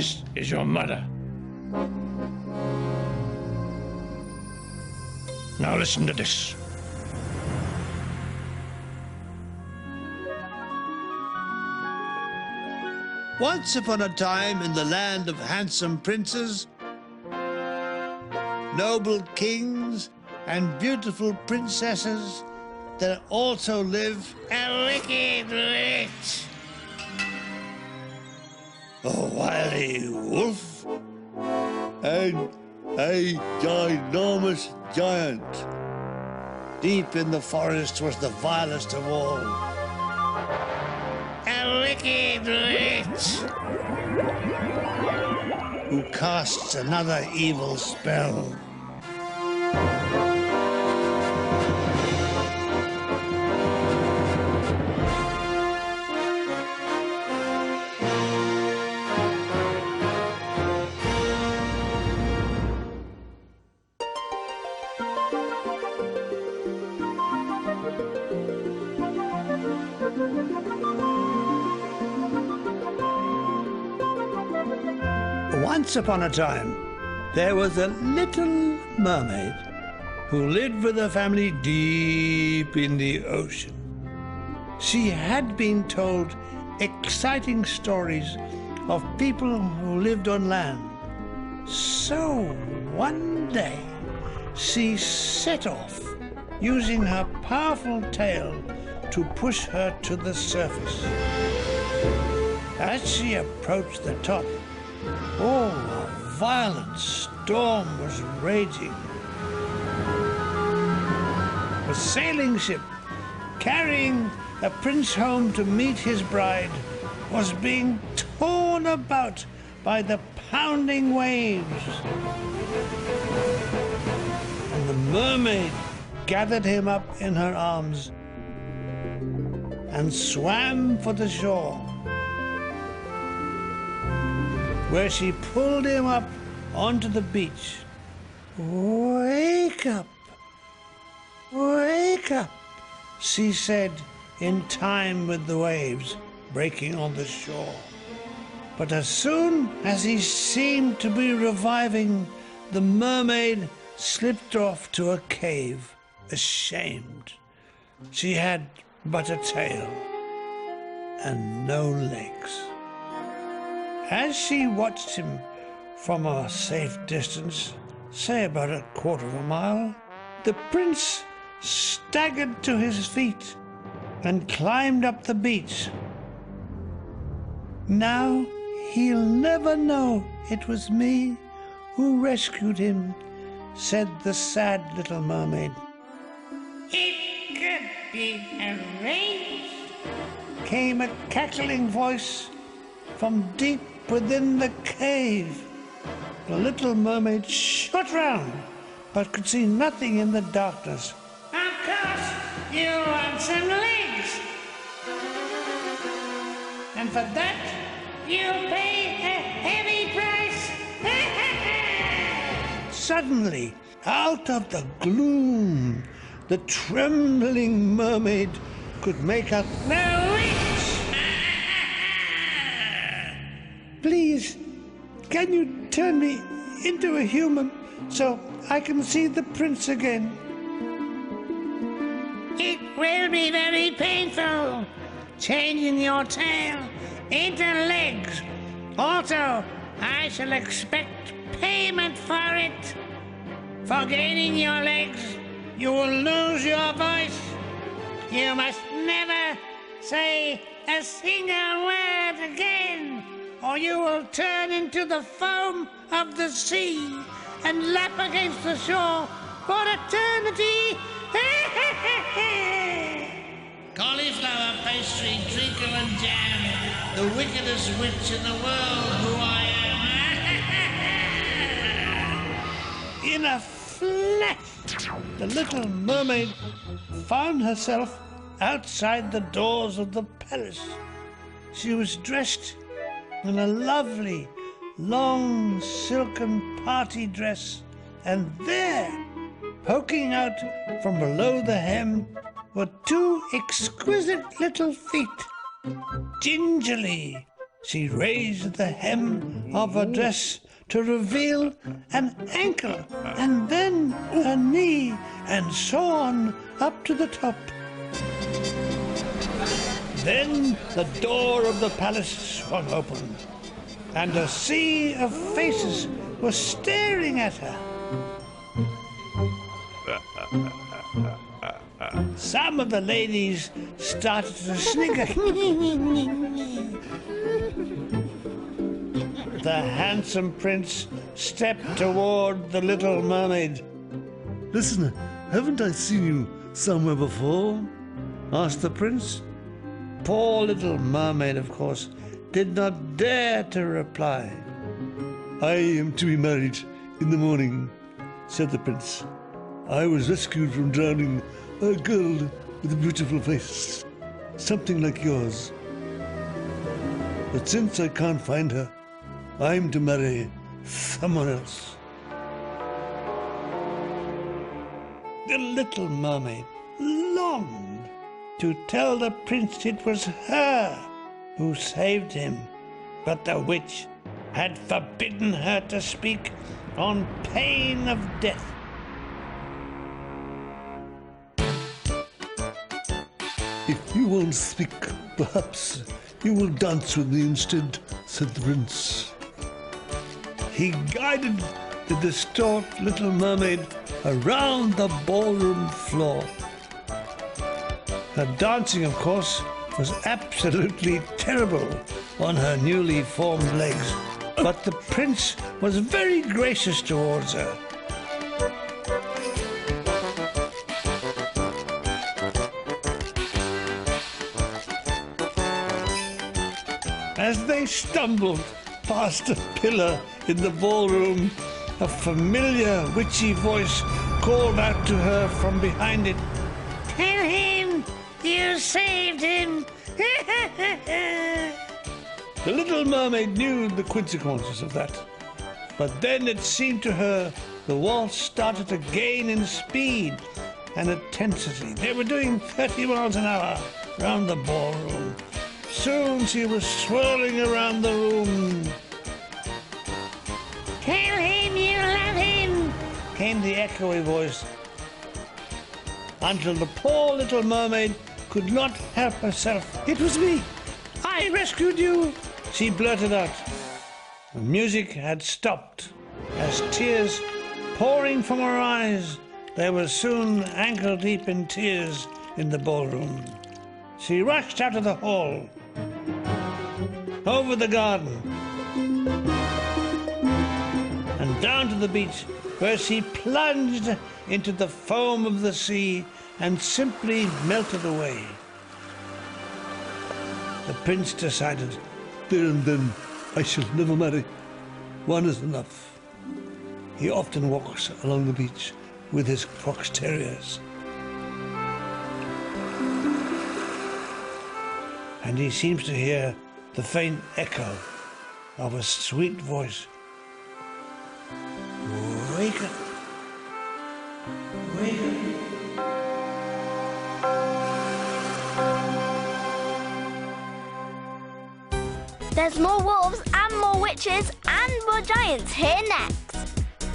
This is your mother. Now listen to this. Once upon a time in the land of handsome princes, noble kings, and beautiful princesses, there also lived a wicked witch, a wily wolf, and a ginormous giant. Deep in the forest was the vilest of all, a wicked witch, who casts another evil spell. Once upon a time, there was a little mermaid who lived with her family deep in the ocean. She had been told exciting stories of people who lived on land. So one day, she set off, using her powerful tail to push her to the surface. As she approached the top, a violent storm was raging. A sailing ship carrying a prince home to meet his bride was being torn about by the pounding waves. And the mermaid gathered him up in her arms and swam for the shore, where she pulled him up onto the beach. "Wake up, wake up," she said in time with the waves breaking on the shore. But as soon as he seemed to be reviving, the mermaid slipped off to a cave, ashamed. She had but a tail and no legs. As she watched him from a safe distance, say about a quarter of a mile, the prince staggered to his feet and climbed up the beach. "Now he'll never know it was me who rescued him," said the sad little mermaid. "It could be arranged," came a cackling voice from deep within the cave. The little mermaid shot round, but could see nothing in the darkness. "Of course, you want some legs. And for that, you pay a heavy price." Suddenly, out of the gloom, the trembling mermaid could make out "The witch!" "Please, can you turn me into a human so I can see the prince again?" "It will be very painful, changing your tail into legs. Also, I shall expect payment for it. For gaining your legs, you will lose your voice. You must never say a single word again, or you will turn into the foam of the sea and lap against the shore for eternity." Cauliflower pastry, treacle and jam, the wickedest witch in the world, who I am. In a flash, the little mermaid found herself outside the doors of the palace. She was dressed in a lovely, long, silken party dress, and there, poking out from below the hem, were two exquisite little feet. Gingerly, She raised the hem of her dress to reveal an ankle, and then a knee, and so on up to the top. Then the door of the palace swung open, and a sea of faces was staring at her. Some of the ladies started to snigger. The handsome prince stepped toward the little mermaid. Listen, haven't I seen you somewhere before? Asked the prince. Poor little mermaid, of course, did not dare to reply. I am to be married in the morning, said the prince. I was rescued from drowning by a girl with a beautiful face, something like yours. But since I can't find her, I'm to marry someone else. The little mermaid longed to tell the prince it was her who saved him, but the witch had forbidden her to speak on pain of death. If you won't speak, perhaps you will dance with me instead, said the prince. He guided the distraught little mermaid around the ballroom floor. Her dancing, of course, was absolutely terrible on her newly formed legs, but the prince was very gracious towards her. As they stumbled past a pillar in the ballroom, a familiar witchy voice called out to her from behind it. Tell him you saved him. The little mermaid knew the consequences of that, but then it seemed to her the waltz started to gain in speed and intensity. They were doing 30 miles an hour round the ballroom. Soon she was swirling around the room. Tell him you love him, Came the echoey voice, until the poor little mermaid could not help herself. It was me. I rescued you, she blurted out. The music had stopped as tears pouring from her eyes. They were soon ankle deep in tears in the ballroom. She rushed out of the hall, over the garden, and down to the beach, where she plunged into the foam of the sea and simply melted away. The prince decided, There and then, I shall never marry. One is enough. He often walks along the beach with his fox terriers, and he seems to hear the faint echo of a sweet voice. Wake up. Wake up. There's more wolves and more witches and more giants here next.